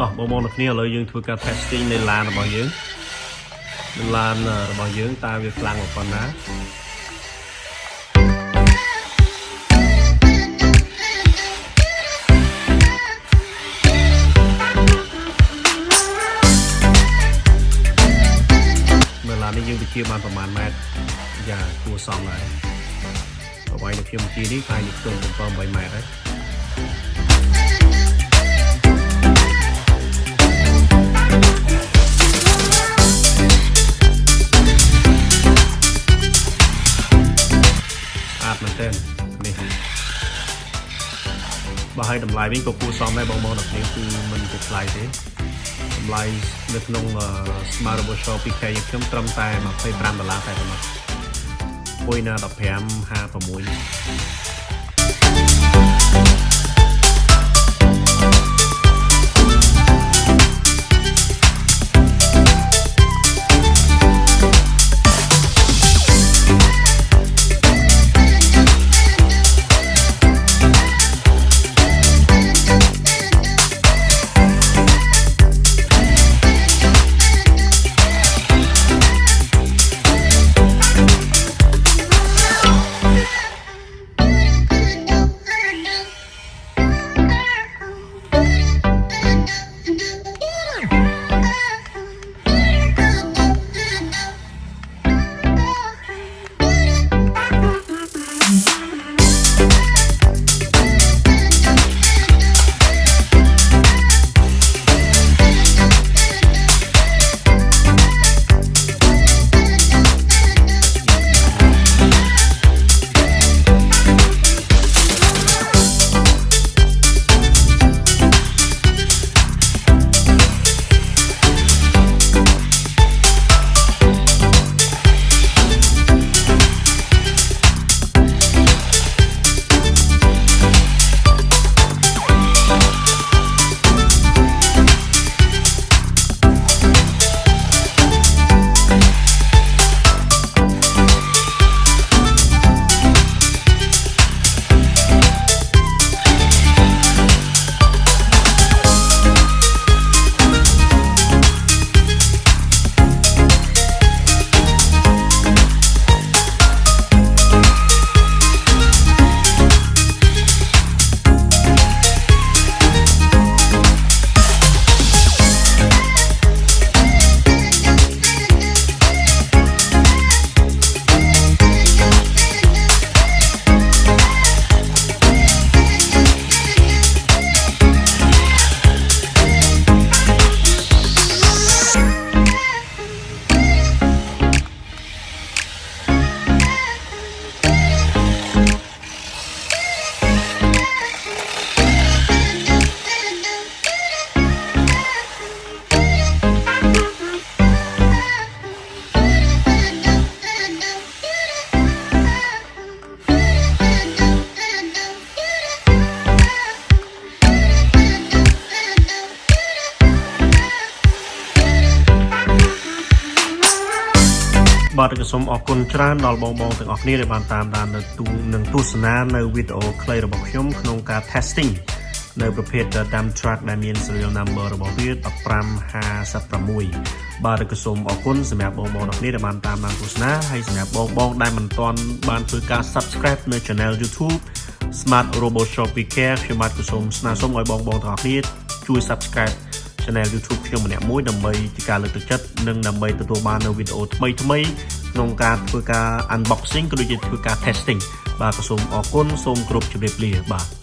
បងប្អូនអ្នកគ្នាឥឡូវយើងធ្វើការ testing នៅឡានរបស់យើងឡានរបស់យើងតើវាខ្លាំងប៉ុណ្ណានៅឡាននេះយើងទៅជាបានប្រហែលម៉ែត្រយ៉ាងគួរសមហើយអ្វីនៅខ្ញុំទីនេះកាយនេះខ្ទង់7 8ម៉ែត្រហើយមែនទេនេះបើឲ្យតម្លៃវិញក៏គួរសមដែរបងប្អូនអ្នកនាងគឺមិនជាថ្លៃទេតម្លៃនៅក្នុង Smart Robot Shop 2K ខ្ញុំត្រឹមតែ$25តែប៉ុណ្ណោះTruck-Huina 1556បាទក៏សូមអរគុណច្រើនដល់បងប្អូនទាំងអស់គ្នាដែលបានតាមដាននិងទស្សនានៅវីដេអូខ្លីរបស់ខ្ញុំក្នុងការ testing នៅប្រភេទ dump truck ដែលមាន serial number របស់វា1556បាទក៏សូមអរគុណសម្រាប់បងប្អូនទាំងអស់គ្នាដែលបានតាមដានទស្សនាហើយសម្រាប់បងប្អូនដែលមិនទាន់បានធ្វើការ subscribe នៅ channel YouTube Smart Robot Shop 2K ខ្ញុំបាទក៏សូមស្នើសុំឲ្យបងប្អូនទាំងអស់គ្នាជួយ subscribe channel YouTube ខ្ញុំម្នាក់មួយដើម្បីជាការលើកទឹកចិត្តនិងដើម្បីទទួលបាននូវវីដេអូថ្មីៗក្នុងការធ្វើការ unboxing ក៏ដូចជាធ្វើការ testing បាទក៏សូមអរគុណសូមគោរពជម្រាបលាបាទ